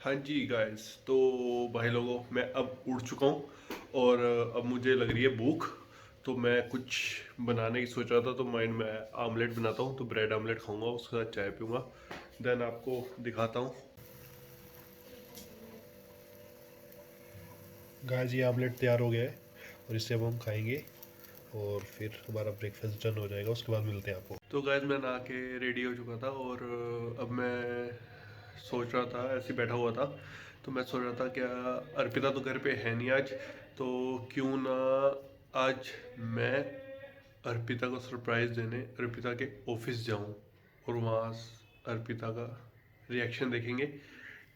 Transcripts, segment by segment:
हाँ जी गाइस, तो भाई लोगों मैं अब उठ चुका हूँ और अब मुझे लग रही है भूख। तो मैं कुछ बनाने की सोच रहा था, तो मैं आमलेट बनाता हूँ, तो ब्रेड आमलेट खाऊंगा, उसके साथ चाय पीऊंगा। देन आपको दिखाता हूँ। गाइस ये आमलेट तैयार हो गया है और इससे अब हम खाएंगे और फिर हमारा ब्रेकफास्ट डन हो जाएगा। उसके बाद मिलते हैं आपको। तो गाइस मैं नहा के रेडी हो चुका था और अब मैं सोच रहा था, ऐसे ही बैठा हुआ था, तो मैं सोच रहा था क्या अर्पिता तो घर पे है नहीं आज, तो क्यों ना आज मैं अर्पिता को सरप्राइज़ देने अर्पिता के ऑफिस जाऊं और वहाँ अर्पिता का रिएक्शन देखेंगे।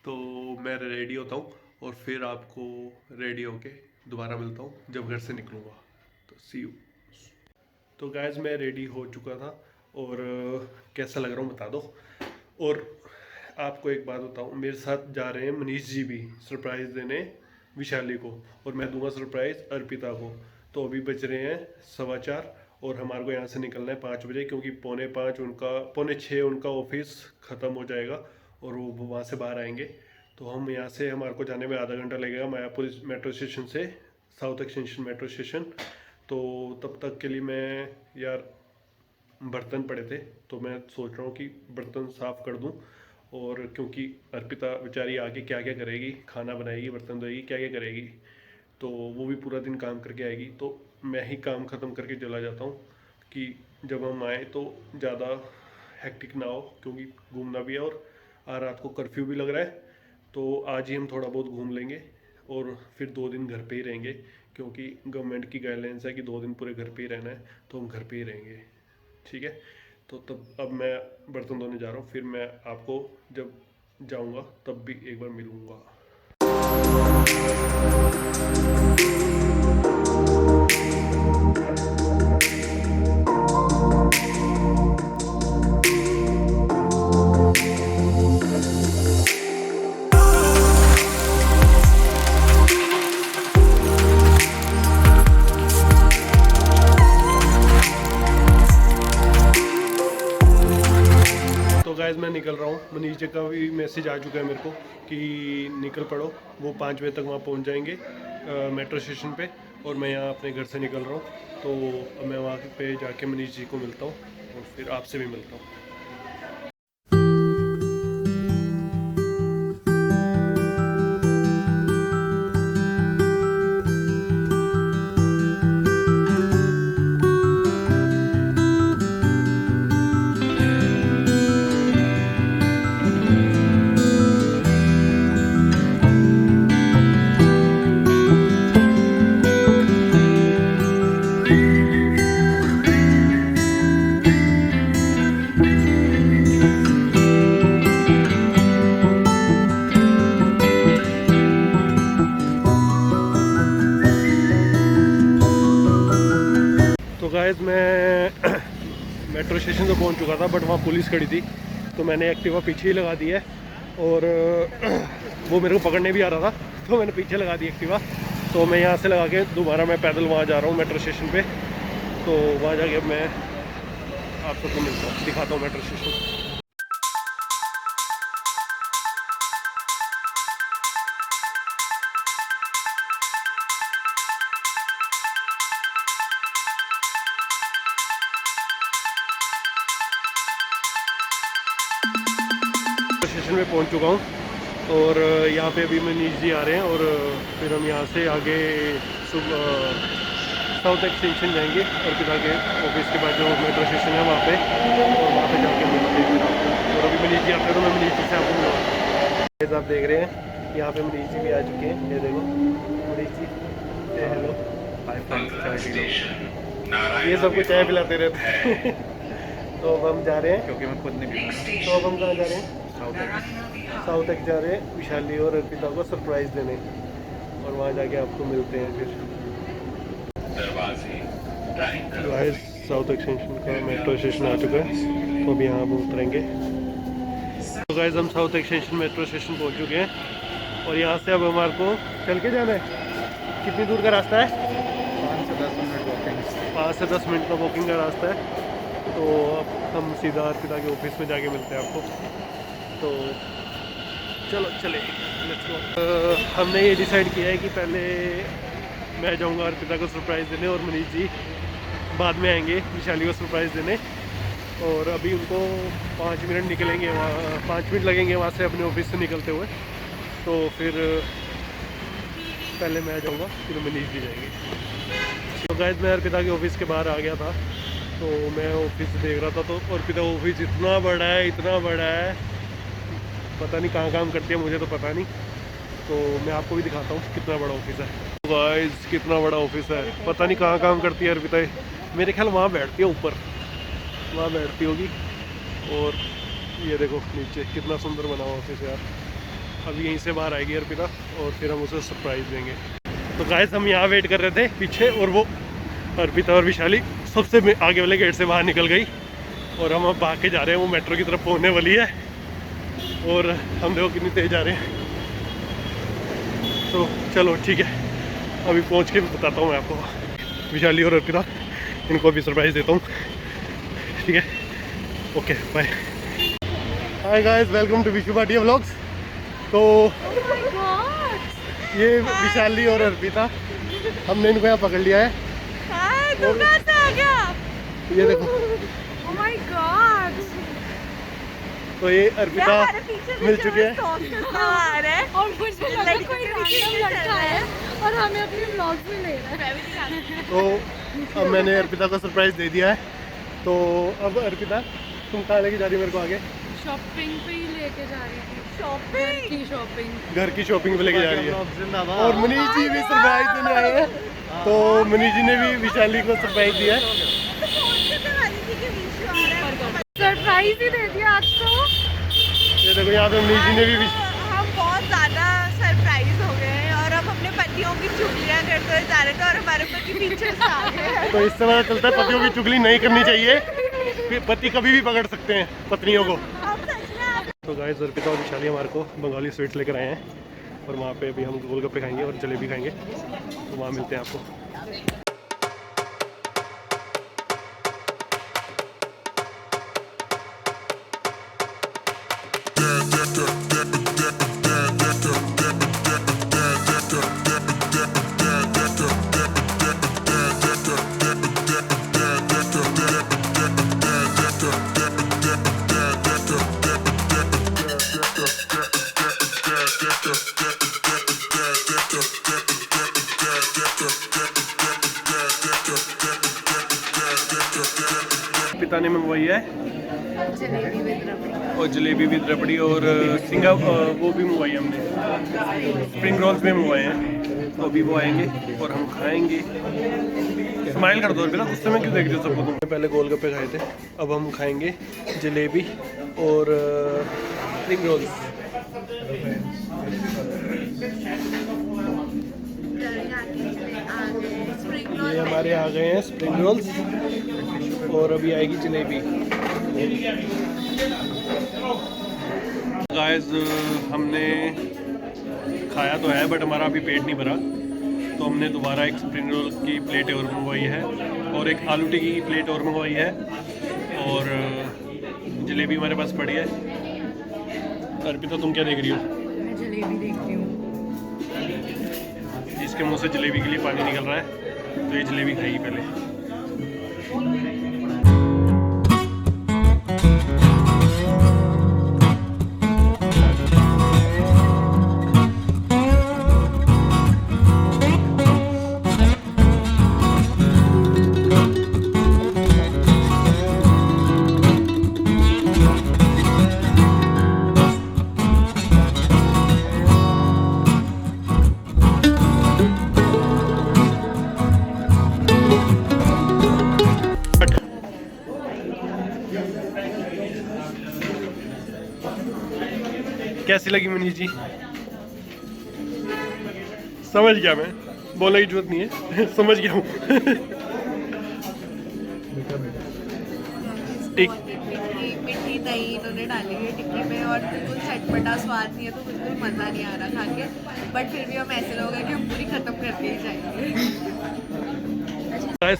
तो मैं रेडी होता हूँ और फिर आपको रेडी होके दोबारा मिलता हूँ जब घर से निकलूँगा। तो सी यू। तो गैस मैं रेडी हो चुका था और कैसा लग रहा हूँ बता दो। और आपको एक बात बताऊँ, मेरे साथ जा रहे हैं मनीष जी भी सरप्राइज़ देने विशाली को, और मैं दूंगा सरप्राइज़ अर्पिता को। तो अभी बज रहे हैं 4:15 और हमारे को यहाँ से निकलना है 5 बजे, क्योंकि 4:45 उनका 4:45 उनका ऑफिस ख़त्म हो जाएगा और वो वहाँ से बाहर आएंगे। तो हम यहाँ से, हमारे को जाने में आधा घंटा लगेगा मायापुर मेट्रो स्टेशन से साउथ एक्सटेंशन मेट्रो स्टेशन। तो तब तक के लिए मैं यार, बर्तन पड़े थे तो मैं सोच रहा हूँ कि बर्तन साफ़ कर दूँ। और क्योंकि अर्पिता बेचारी आके क्या क्या करेगी, खाना बनाएगी, बर्तन धोएगी, क्या क्या करेगी, तो वो भी पूरा दिन काम करके आएगी। तो मैं ही काम ख़त्म करके चला जाता हूँ कि जब हम आए तो ज़्यादा हेक्टिक ना हो, क्योंकि घूमना भी है और आज रात को कर्फ्यू भी लग रहा है। तो आज ही हम थोड़ा बहुत घूम लेंगे और फिर 2 दिन घर पे ही रहेंगे, क्योंकि गवर्नमेंट की गाइडलाइंस है कि 2 दिन पूरे घर पे ही रहना है, तो हम घर पे ही रहेंगे। ठीक है। तो तब अब मैं बर्तन धोने जा रहा हूँ, फिर मैं आपको जब जाऊँगा तब भी एक बार मिलूँगा। तो गाइज मैं निकल रहा हूँ, मनीष जी का भी मैसेज आ चुका है मेरे को कि निकल पड़ो। वो 5 बजे तक वहाँ पहुँच जाएंगे मेट्रो स्टेशन पे, और मैं यहाँ अपने घर से निकल रहा हूँ। तो अब मैं वहाँ पे जाके मनीष जी को मिलता हूँ और फिर आपसे भी मिलता हूँ। तो गाइज मैं मेट्रो स्टेशन तो पहुंच चुका था, बट वहाँ पुलिस खड़ी थी, तो मैंने एक्टिवा पीछे ही लगा दी है। और वो मेरे को पकड़ने भी आ रहा था, तो मैंने पीछे लगा दी एक्टिवा। तो मैं यहाँ से लगा के दोबारा मैं पैदल वहाँ जा रहा हूँ मेट्रो स्टेशन पे। तो वहाँ जाके मैं आप सबको मिलता हूँ, दिखाता हूँ मेट्रो स्टेशन। स्टेशन में पहुंच चुका हूं और यहाँ पे अभी मनीष जी आ रहे हैं, और फिर हम यहाँ से आगे साउथ एक्सटेंशन जाएंगे अर्पिता के ऑफिस के बाद जो मेट्रो स्टेशन है वहाँ पे, और वहाँ पे जाके मिलते हैं फिर आपको। और अभी मनीष जी आते हैं तो मैं मनीष जी से आपको मिलूँगा। आप देख रहे हैं यहाँ पे मनीष जी भी आ चुके हैं, ये देखो Manish ji, hello, hi friends, चाय पी लो, ये सबको चाय पिलाते रहते हैं। तो अब हम जा रहे हैं, क्योंकि मैं खुद नहीं पीता। तो अब हम कहाँ जा रहे हैं? साउथ तक जा रहे हैं विशाली और अर्पिता को सरप्राइज़ देने, और वहाँ जाके आपको मिलते हैं फिर। गाइस साउथ एक्सटेंशन का मेट्रो स्टेशन आ चुका है, तो अभी यहाँ हम उतरेंगे। तो गाइस हम साउथ एक्सटेंशन मेट्रो स्टेशन पहुँच चुके हैं, और यहाँ से अब हमारे को चल के जाना है। कितनी दूर का रास्ता है? 5 से 10 मिनट वॉकिंग। 5 से 10 मिनट का वॉकिंग का रास्ता है। तो अब हम सीधा अर्पिता के ऑफिस में जाके मिलते हैं आपको। तो चलो चले लेट्स गो। हमने ये डिसाइड किया है कि पहले मैं जाऊंगा अर्पिता को सरप्राइज़ देने और मनीष जी बाद में आएंगे विशाली को सरप्राइज़ देने। और अभी उनको 5 मिनट निकलेंगे वहाँ, 5 मिनट लगेंगे वहाँ से अपने ऑफिस से निकलते हुए। तो फिर पहले मैं जाऊँगा फिर मनीष जी जाएंगे। तो गाइस मैं अर्पिता के ऑफिस के बाहर आ गया था, तो मैं ऑफिस देख रहा था। तो अर्पिता ऑफिस इतना बड़ा है, इतना बड़ा है, पता नहीं कहाँ काम करती है, मुझे तो पता नहीं। तो मैं आपको भी दिखाता हूँ कितना बड़ा ऑफिस है। गाइस कितना बड़ा ऑफिस है, पता नहीं कहाँ काम करती है अर्पिता। मेरे ख्याल वहाँ बैठती है, ऊपर वहाँ बैठती होगी। और ये देखो नीचे कितना सुंदर बना हुआ ऑफिस है यार। अभी यहीं से बाहर आएगी अर्पिता और फिर हम उसे सरप्राइज़ देंगे। तो गाइस हम यहाँ वेट कर रहे थे पीछे, और वो अर्पिता और विशाली सबसे आगे वाले गेट से बाहर निकल गई और हम अब भाग के जा रहे हैं। वो मेट्रो की तरफ पहुँचने वाली है और हम देखो कितनी तेज़ जा रहे हैं। तो चलो ठीक है, अभी पहुँच के बताता हूँ मैं आपको। विशाली और अर्पिता इनको अभी सरप्राइज़ देता हूँ, ठीक है? Okay bye. Hi guys, welcome to Vishu Bhatia vlogs. तो ये विशाली और अर्पिता, हमने इनको यहाँ पकड़ लिया है। तू कहाँ से आ गया? ये देखो, Oh my God! तो ये अर्पिता मिल चुके हैं। और कुछ भी लगा कोई रैंडम लड़का है और हमें अपने व्लॉग्स में ले रहा है। तो अब मैंने अर्पिता को सरप्राइज़ दे दिया है। तो अब अर्पिता तुम कहाँ लेके जा रही हो मेरे को आगे? शॉपिंग पे ही लेके जा रही थी। शॉपिंग की शॉपिंग। घर की शॉपिंग पे लेके जा रही है। और मनीष जी भी सरप्राइज देने आए हैं। तो मनीष जी ने भी विशाली को सरप्राइज दिया है। सरप्राइज ही दे दिया आज तो। ये देखो यहाँ पे मनीष जी ने भी हम बहुत ज़्यादा सरप्राइज हो गए हैं और अब अपने पतियों की चुगलियाँ करते हुए जा रहे थे और हमारे पति पीछे से आ गए। तो इससे पता चलता है पतियों की चुगली नहीं करनी चाहिए, पति कभी भी पकड़ सकते हैं पत्नियों को। तो गाइस अर्पिता और विशाली हमारे को बंगाली स्वीट्स लेकर आए हैं और वहाँ पे अभी हम गोलगप्पे खाएंगे और जलेबी खाएंगे। तो वहाँ मिलते हैं आपको। पिता ने मंगवाई है और जलेबी विद रबड़ी और सिंगा वो भी मंगवाई है हमने। स्प्रिंग रोल्स भी मंगवाए हैं। तो अभी वो आएंगे और हम खाएंगे। स्माइल कर दो बेटा, उस समय क्यों देख रहे हो सबको तुम? पहले गोलगप्पे खाए थे, अब हम खाएंगे जलेबी और स्प्रिंग रोल्स। ये हमारे आ गए हैं स्प्रिंग रोल्स और अभी आएगी जलेबी। गाइस हमने खाया तो है बट हमारा अभी पेट नहीं भरा, तो हमने दोबारा एक स्प्रिंग रोल की प्लेट और मंगवाई है और एक आलू टिक्की की प्लेट और मंगवाई है और जलेबी हमारे पास पड़ी है। अर्पिता तुम क्या देख रही हो? मैं जलेबी देख रही हूँ। इसके मुंह से जलेबी के लिए पानी निकल रहा है, तो ये जलेबी खाएगी पहले। कैसी लगी मनीष जी? समझ गया मैं, बोलने की जरूरत नहीं है समझ गया हूँ। मिट्टी दही इन्होंने डाली है टिक्की में और बिल्कुल चटपटा स्वाद नहीं है, तो बिल्कुल मज़ा नहीं आ रहा खा के। बट फिर भी हम ऐसे लोग हैं कि हम पूरी ख़त्म करके ही जाएंगे।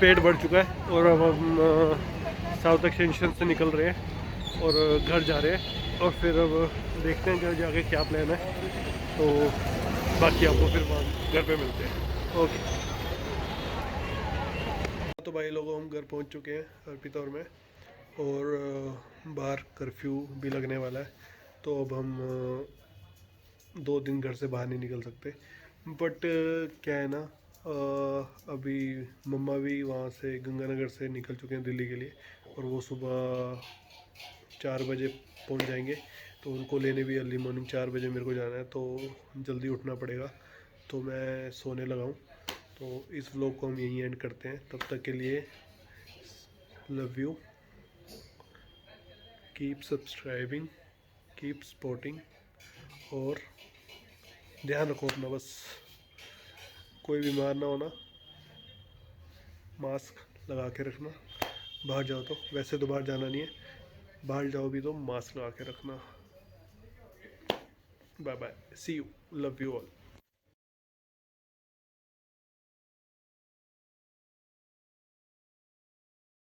पेट बढ़ चुका है और अब हम साउथ एक्सटेंशन से निकल रहे हैं और घर जा रहे हैं। और फिर अब देखते हैं घर जाके क्या प्लान है, तो बाकी आपको फिर वहाँ घर पे मिलते हैं। ओके, तो भाई लोगों हम घर पहुँच चुके हैं अर्पितौर में, और बाहर कर्फ्यू भी लगने वाला है, तो अब हम 2 दिन घर से बाहर नहीं निकल सकते। बट क्या है ना, अभी मम्मा भी वहाँ से गंगानगर से निकल चुके हैं दिल्ली के लिए, और वो सुबह 4 बजे पहुँच जाएंगे, तो उनको लेने भी अर्ली मॉर्निंग 4 बजे मेरे को जाना है, तो जल्दी उठना पड़ेगा। तो मैं सोने लगा हूँ, तो इस व्लॉग को हम यहीं एंड करते हैं। तब तक के लिए love you, keep subscribing, keep supporting, और ध्यान रखो अपना, बस कोई बीमार ना होना, मास्क लगा के रखना, बाहर जाओ तो, वैसे तो बाहर जाना नहीं है, बाहर जाओ भी तो मास्क लगा के रखना। Bye bye, see you, love you all.